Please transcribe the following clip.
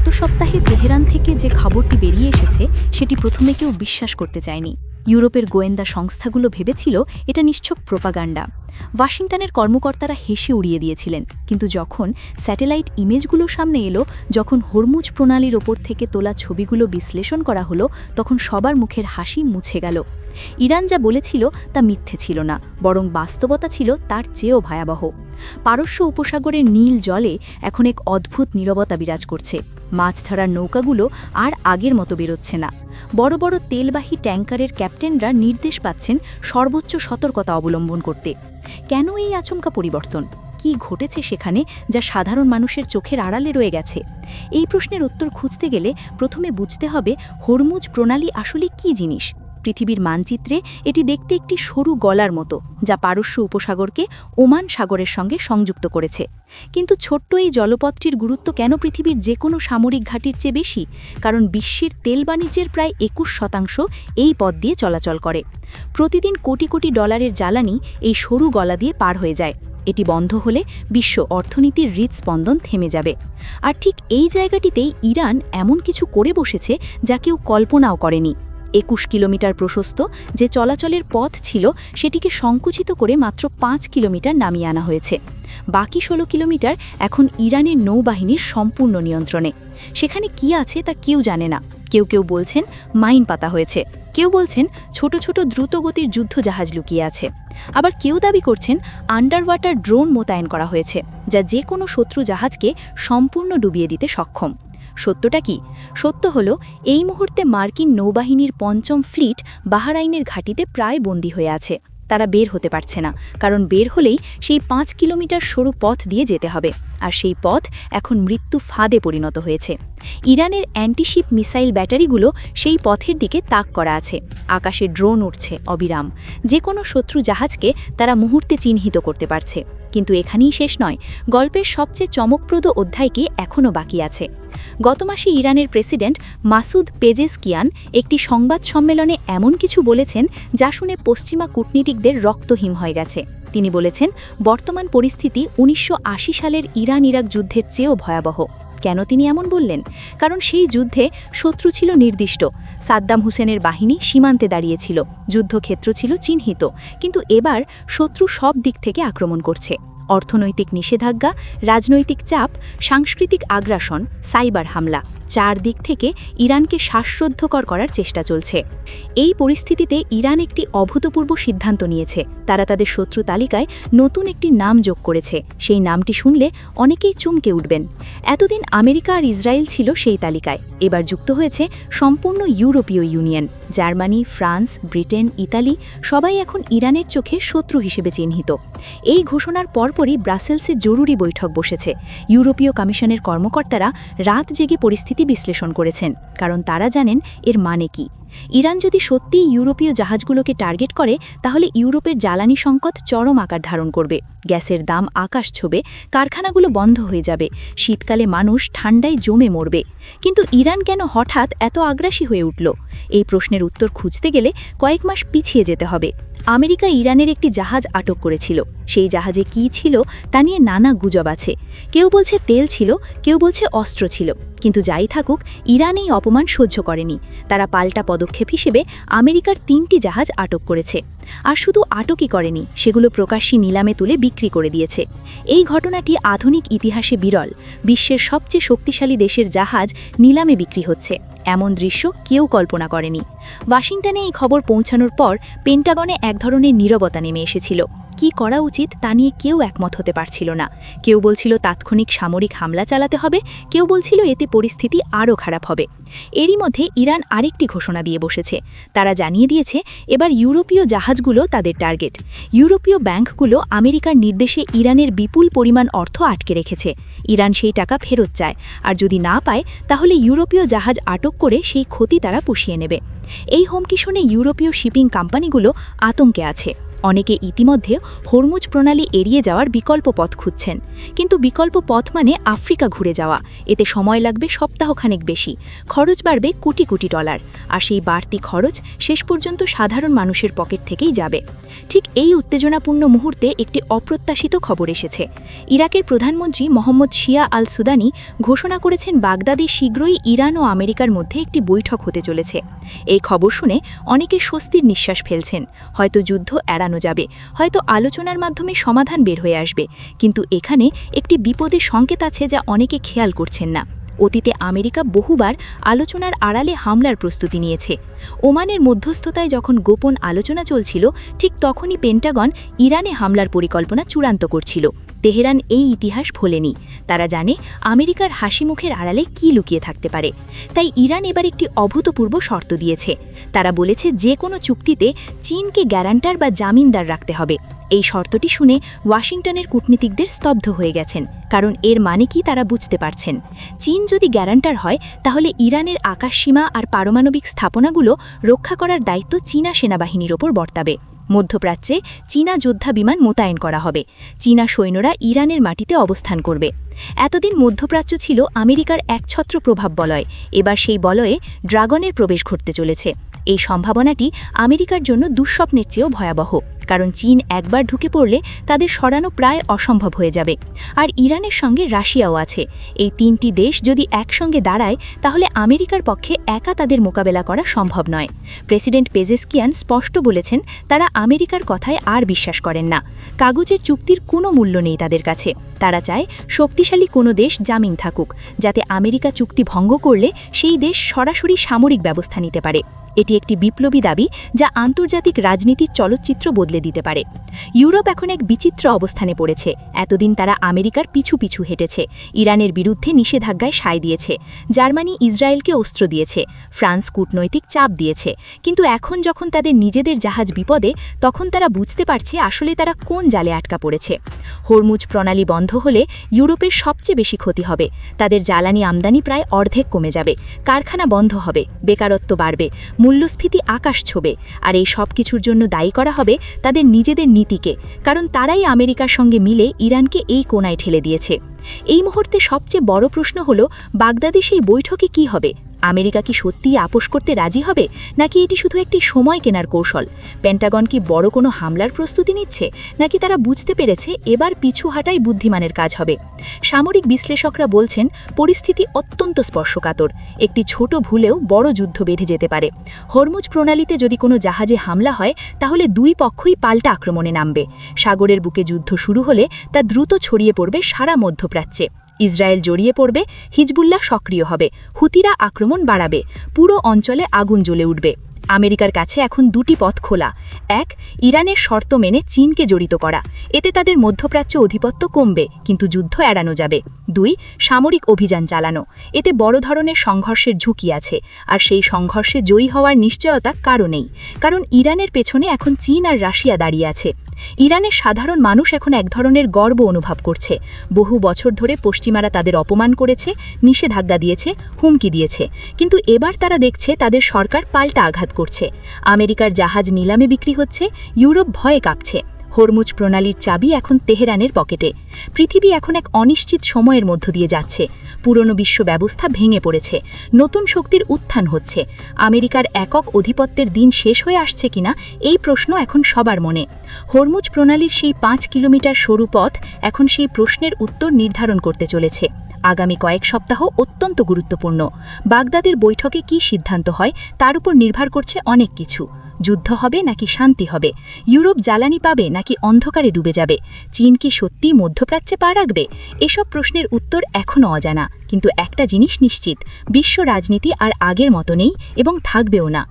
গত সপ্তাহে তেহরান থেকে যে খবরটি বেরিয়ে এসেছে সেটি প্রথমে কেউ বিশ্বাস করতে চায়নি। ইউরোপের গোয়েন্দা সংস্থাগুলো ভেবেছিল এটা নিশ্চক প্রোপাগান্ডা। ওয়াশিংটনের কর্মকর্তারা হেসে উড়িয়ে দিয়েছিলেন, কিন্তু যখন স্যাটেলাইট ইমেজগুলো সামনে এলো, যখন হরমুজ প্রণালীর ওপর থেকে তোলা ছবিগুলো বিশ্লেষণ করা হলো, তখন সবার মুখের হাসি মুছে গেল। ইরান যা বলেছিল তা মিথ্যে ছিল না, বরং বাস্তবতা ছিল তার চেয়েও ভয়াবহ। পারস্য উপসাগরের নীল জলে এখন এক অদ্ভুত নীরবতা বিরাজ করছে। মাছ ধরার নৌকাগুলো আর আগের মতো বেরোচ্ছে না। বড় বড় তেলবাহী ট্যাঙ্কারের ক্যাপ্টেনরা নির্দেশ পাচ্ছেন সর্বোচ্চ সতর্কতা অবলম্বন করতে। কেন এই আচমকা পরিবর্তন? কি ঘটেছে সেখানে যা সাধারণ মানুষের চোখের আড়ালে রয়ে গেছে? এই প্রশ্নের উত্তর খুঁজতে গেলে প্রথমে বুঝতে হবে হরমুজ প্রণালী আসলে কী জিনিস। পৃথিবীর মানচিত্রে এটি দেখতে একটি সরু গলার মতো, যা পারস্য উপসাগরকে ওমান সাগরের সঙ্গে সংযুক্ত করেছে। কিন্তু ছোট্ট এই জলপথটির গুরুত্ব কেন পৃথিবীর যে কোনো সামরিক ঘাঁটির চেয়ে বেশি? কারণ বিশ্বের তেল বাণিজ্যের প্রায় 21% এই পথ দিয়ে চলাচল করে। প্রতিদিন কোটি কোটি ডলারের জ্বালানি এই সরু গলা দিয়ে পার হয়ে যায়। এটি বন্ধ হলে বিশ্ব অর্থনীতির হৃৎস্পন্দন থেমে যাবে। আর ঠিক এই জায়গাটিতেই ইরান এমন কিছু করে বসেছে যা কেউ কল্পনাও করেনি। 21 কিলোমিটার প্রশস্ত যে চলাচলের পথ ছিল, সেটিকে সংকুচিত করে মাত্র 5 কিলোমিটার নামিয়ে আনা হয়েছে। বাকি 16 কিলোমিটার এখন ইরানের নৌবাহিনীর সম্পূর্ণ নিয়ন্ত্রণে। সেখানে কি আছে তা কেউ জানে না। কেউ বলছেন মাইন পাতা হয়েছে, কেউ বলছেন ছোট ছোট দ্রুতগতির যুদ্ধজাহাজ লুকিয়ে আছে, আবার কেউ দাবি করছেন আন্ডার ওয়াটার ড্রোন মোতায়েন করা হয়েছে, যা যে কোনো শত্রু জাহাজকে সম্পূর্ণ ডুবিয়ে দিতে সক্ষম। সত্যটা কি? সত্য হলো এই মুহূর্তে মার্কিন নৌবাহিনীর 5ম ফ্লিট বাহরাইনের ঘাঁটিতে প্রায় বন্দী হয়ে আছে। তারা বের হতে পারছে না, কারণ বের হলেই সেই 5 কিলোমিটার সরু পথ দিয়ে যেতে হবে, আর সেই পথ এখন মৃত্যু ফাঁদে পরিণত হয়েছে। ইরানের অ্যান্টিশিপ মিসাইল ব্যাটারিগুলো সেই পথের দিকে তাক করা আছে। আকাশে ড্রোন উঠছে অবিরাম। যে কোনো শত্রু জাহাজকে তারা মুহূর্তে চিহ্নিত করতে পারছে। কিন্তু এখানেই শেষ নয়, গল্পের সবচেয়ে চমকপ্রদ অধ্যায়টি এখনও বাকি আছে। গত মাসে ইরানের প্রেসিডেন্ট মাসুদ পেজেশকিয়ান একটি সংবাদ সম্মেলনে এমন কিছু বলেছেন যা শুনে পশ্চিমা কূটনীতিকদের রক্ত হিম হয়ে গেছে। তিনি বলেছেন, বর্তমান পরিস্থিতি 1980 সালের ইরান ইরাক যুদ্ধের চেয়েও ভয়াবহ। কেন তিনি এমন বললেন? কারণ সেই যুদ্ধে শত্রু ছিল নির্দিষ্ট। সাদ্দাম হুসেনের বাহিনী সীমান্তে দাঁড়িয়েছিল, যুদ্ধক্ষেত্র ছিল চিহ্নিত। কিন্তু এবার শত্রু সব দিক থেকে আক্রমণ করছে। অর্থনৈতিক নিষেধাজ্ঞা, রাজনৈতিক চাপ, সাংস্কৃতিক আগ্রাসন, সাইবার হামলা, 4 দিক থেকে ইরানকে শ্বাসরুদ্ধকর করার চেষ্টা চলছে। এই পরিস্থিতিতে ইরান একটি অভূতপূর্ব সিদ্ধান্ত নিয়েছে। তারা তাদের শত্রু তালিকায় নতুন একটি নাম যোগ করেছে। সেই নামটি শুনলে অনেকেই চমকে উঠবেন। এতদিন আমেরিকা আর ইসরায়েল ছিল সেই তালিকায়, এবার যুক্ত হয়েছে সম্পূর্ণ ইউরোপীয় union. Germany, France, Britain, Italy সবাই এখন ইরানের চোখে শত্রু হিসেবে চিহ্নিত। এই ঘোষণার পরপরই ব্রাসেলসে জরুরি বৈঠক বসেছে। ইউরোপীয় কমিশনের কর্মকর্তারা রাত জেগে পরিস্থিতি বিশ্লেষণ করেছেন, কারণ তারা জানেন এর মানে কি। ইরান যদি সত্যিই ইউরোপীয় জাহাজগুলোকে টার্গেট করে, তাহলে ইউরোপের জ্বালানি সংকট চরম আকার ধারণ করবে। গ্যাসের দাম আকাশ ছোঁবে, কারখানাগুলো বন্ধ হয়ে যাবে, শীতকালে মানুষ ঠান্ডায় জমে মরবে। কিন্তু ইরান কেন হঠাৎ এত আগ্রাসী হয়ে উঠল? এই প্রশ্নের উত্তর খুঁজতে গেলে কয়েক মাস পিছিয়ে যেতে হবে। আমেরিকা ইরানের একটি জাহাজ আটক করেছিল। সেই জাহাজে কী ছিল তা নিয়ে নানা গুজব আছে। কেউ বলছে তেল ছিল, কেউ বলছে অস্ত্র ছিল। কিন্তু যাই থাকুক, ইরান এই অপমান সহ্য করেনি। তারা পাল্টা পদক্ষেপ হিসেবে আমেরিকার 3টি জাহাজ আটক করেছে। আর শুধু আটকই করেনি, সেগুলো প্রকাশ্যে নিলামে তুলে বিক্রি করে দিয়েছে। এই ঘটনাটি আধুনিক ইতিহাসে বিরল। বিশ্বের সবচেয়ে শক্তিশালী দেশের জাহাজ নিলামে বিক্রি হচ্ছে, এমন দৃশ্য কেউ কল্পনা করেনি। ওয়াশিংটনে এই খবর পৌঁছানোর পর পেন্টাগনে এক ধরনের নীরবতা নেমে এসেছিল। কি করা উচিত তা নিয়ে কেউ একমত হতে পারছিল না। কেউ বলছিল তাৎক্ষণিক সামরিক হামলা চালাতে হবে, কেউ বলছিল এতে পরিস্থিতি আরও খারাপ হবে। এরই মধ্যে ইরান আরেকটি ঘোষণা দিয়ে বসেছে। তারা জানিয়ে দিয়েছে এবার ইউরোপীয় জাহাজগুলো তাদের টার্গেট। ইউরোপীয় ব্যাংকগুলো আমেরিকার নির্দেশে ইরানের বিপুল পরিমাণ অর্থ আটকে রেখেছে। ইরান সেই টাকা ফেরত চায়, আর যদি না পায় তাহলে ইউরোপীয় জাহাজ আটক করে সেই ক্ষতি তারা পুষিয়ে নেবে। এই হুমকি শুনে ইউরোপীয় শিপিং কোম্পানিগুলো আতঙ্কে আছে। অনেকে ইতিমধ্যে হরমুজ প্রণালী এড়িয়ে যাওয়ার বিকল্প পথ খুঁজছেন, কিন্তু বিকল্প পথ মানে আফ্রিকা ঘুরে যাওয়া। এতে সময় লাগবে সপ্তাহখানেক বেশি, খরচ বাড়বে কোটি কোটি ডলার, আর সেই বাড়তি খরচ শেষ পর্যন্ত সাধারণ মানুষের পকেট থেকেই যাবে। ঠিক এই উত্তেজনাপূর্ণ মুহূর্তে একটি অপ্রত্যাশিত খবর এসেছে। ইরাকের প্রধানমন্ত্রী মোহাম্মদ শিয়া আল সুদানি ঘোষণা করেছেন বাগদাদে শীঘ্রই ইরান ও আমেরিকার মধ্যে একটি বৈঠক হতে চলেছে। এই খবর শুনে অনেকে স্বস্তির নিঃশ্বাস ফেলছেন। হয়তো যুদ্ধ এড়ানো যাবে, হয়তো আলোচনার মাধ্যমে সমাধান বের হয়ে আসবে, কিন্তু এখানে একটি বিপদের সংকেত আছে যা অনেকে খেয়াল করছেন না। অতীতে আমেরিকা বহুবার আলোচনার আড়ালে হামলার প্রস্তুতি নিয়েছে। ওমানের মধ্যস্থতায় যখন গোপন আলোচনা চলছিল, ঠিক তখনই পেন্টাগন ইরানে হামলার পরিকল্পনা চূড়ান্ত করছিল। তেহরান এই ইতিহাস ভোলেনি। তারা জানে আমেরিকার হাসিমুখের আড়ালে কী লুকিয়ে থাকতে পারে। তাই ইরান এবার একটি অভূতপূর্ব শর্ত দিয়েছে। তারা বলেছে যে কোনো চুক্তিতে চীনকে গ্যারান্টার বা জামিনদার রাখতে হবে। এই শর্তটি শুনে ওয়াশিংটনের কূটনীতিকদের স্তব্ধ হয়ে গেছেন, কারণ এর মানে কি তারা বুঝতে পারছেন। চীন যদি গ্যারান্টার হয়, তাহলে ইরানের আকাশসীমা আর পারমাণবিক স্থাপনাগুলো রক্ষা করার দায়িত্ব চীনা সেনাবাহিনীর ওপর বর্তাবে। মধ্যপ্রাচ্যে চীনা যোদ্ধা বিমান মোতায়েন করা হবে। চীনা সৈন্যরা ইরানের মাটিতে অবস্থান করবে। এতদিন মধ্যপ্রাচ্য ছিল আমেরিকার একছত্র প্রভাব বলয়, এবার সেই বলয়ে ড্রাগনের প্রবেশ ঘটতে চলেছে। এই সম্ভাবনাটি আমেরিকার জন্য দুঃস্বপ্নের চেয়েও ভয়াবহ, কারণ চীন একবার ঢুকে পড়লে তাদের সরানো প্রায় অসম্ভব হয়ে যাবে। আর ইরানের সঙ্গে রাশিয়াও আছে। এই তিনটি দেশ যদি একসঙ্গে দাঁড়ায়, তাহলে আমেরিকার পক্ষে একা তাদের মোকাবেলা করা সম্ভব নয়। প্রেসিডেন্ট পেজেস্কিয়ান স্পষ্ট বলেছেন তারা আমেরিকার কথায় আর বিশ্বাস করেন না। কাগজের চুক্তির কোনো মূল্য নেই তাদের কাছে। তারা চায় শক্তিশালী কোনো দেশ জামিন থাকুক, যাতে আমেরিকা চুক্তি ভঙ্গ করলে সেই দেশ সরাসরি সামরিক ব্যবস্থা নিতে পারে। এটি একটি বিপ্লবী দাবি যা আন্তর্জাতিক রাজনীতির চলচ্চিত্র বদলে দিতে পারে। ইউরোপ এখন এক বিচিত্র অবস্থানে পড়েছে। এতদিন তারা আমেরিকার পিছু পিছু হেঁটেছে, ইরানের বিরুদ্ধে নিষেধাজ্ঞায় সায় দিয়েছে, জার্মানি ইসরায়েলকে অস্ত্র দিয়েছে, ফ্রান্স কূটনৈতিক চাপ দিয়েছে। কিন্তু এখন যখন তাদের নিজেদের জাহাজ বিপদে, তখন তারা বুঝতে পারছে আসলে তারা কোন জালে আটকা পড়েছে। হরমুজ প্রণালী বন্ধ হলে ইউরোপের সবচেয়ে বেশি ক্ষতি হবে। তাদের জ্বালানি আমদানি প্রায় অর্ধেক কমে যাবে, কারখানা বন্ধ হবে, বেকারত্ব বাড়বে, মূল্যস্ফীতি আকাশ ছোবে। আর এই সব কিছুর জন্য দায়ী করা হবে তাদের নিজেদের নীতিকে, কারণ তারাই আমেরিকার সঙ্গে মিলে ইরানকে এই কোণায় ঠেলে দিয়েছে। এই মুহূর্তে সবচেয়ে বড় প্রশ্ন হলো বাগদাদে সেই বৈঠকে কি হবে। আমেরিকা কি সত্যিই আপোষ করতে রাজি হবে, নাকি এটি শুধু একটি সময় কেনার কৌশল? পেন্টাগন কি বড় কোনো হামলার প্রস্তুতি নিচ্ছে, নাকি তারা বুঝতে পেরেছে এবার পিছু হাঁটাই বুদ্ধিমানের কাজ হবে? সামরিক বিশ্লেষকরা বলছেন পরিস্থিতি অত্যন্ত স্পর্শকাতর। একটি ছোট ভুলেও বড় যুদ্ধ বেঁধে যেতে পারে। হরমুজ প্রণালীতে যদি কোনো জাহাজে হামলা হয়, তাহলে দুই পক্ষই পাল্টা আক্রমণে নামবে। সাগরের বুকে যুদ্ধ শুরু হলে তা দ্রুত ছড়িয়ে পড়বে সারা মধ্যপ্রাচ্যে। ইসরায়েল জড়িয়ে পড়বে, হিজবুল্লাহ সক্রিয় হবে, হুতিরা আক্রমণ বাড়াবে, পুরো অঞ্চলে আগুন জ্বলে উঠবে। আমেরিকার কাছে এখন দুটি পথ খোলা। এক, ইরানের শর্ত মেনে চীনকে জড়িত করা। এতে তাদের মধ্যপ্রাচ্য আধিপত্য কমবে, কিন্তু যুদ্ধ এড়ানো যাবে। দুই, সামরিক অভিযান চালানো। এতে বড় ধরনের সংঘর্ষের ঝুঁকি আছে, আর সেই সংঘর্ষে জয়ী হওয়ার নিশ্চয়তা কারও নেই, কারণ ইরানের পেছনে এখন চীন আর রাশিয়া দাঁড়িয়ে আছে। ইরানের সাধারণ মানুষ এখন এক ধরনের গর্ব অনুভব করছে। বহু বছর ধরে পশ্চিমারা তাদের অপমান করেছে, নিষেধাজ্ঞা দিয়েছে, হুমকি দিয়েছে, কিন্তু এবার তারা দেখছে তাদের সরকার পাল্টা আঘাত করছে। আমেরিকার জাহাজ নিলামে বিক্রি হচ্ছে, ইউরোপ ভয়ে কাঁপছে। হরমুজ প্রণালীর চাবি এখন তেহরানের পকেটে। পৃথিবী এখন এক অনিশ্চিত সময়ের মধ্য দিয়ে যাচ্ছে। পুরনো বিশ্ব ব্যবস্থা ভেঙে পড়েছে, নতুন শক্তির উত্থান হচ্ছে। আমেরিকার একক আধিপত্যের দিন শেষ হয়ে আসছে কিনা, এই প্রশ্ন এখন সবার মনে। হরমুজ প্রণালীর সেই 5 কিলোমিটার সরু পথ এখন সেই প্রশ্নের উত্তর নির্ধারণ করতে চলেছে। আগামী কয়েক সপ্তাহ অত্যন্ত গুরুত্বপূর্ণ। বাগদাদের বৈঠকে কী সিদ্ধান্ত হয় তার উপর নির্ভর করছে অনেক কিছু। যুদ্ধ হবে নাকি শান্তি হবে? ইউরোপ জ্বালানি পাবে নাকি অন্ধকারে ডুবে যাবে? চীন কি সত্যিই মধ্যপ্রাচ্যে পা রাখবে? এসব প্রশ্নের উত্তর এখনও অজানা, কিন্তু একটা জিনিস নিশ্চিত, বিশ্ব রাজনীতি আর আগের মতো নেই এবং থাকবেও না।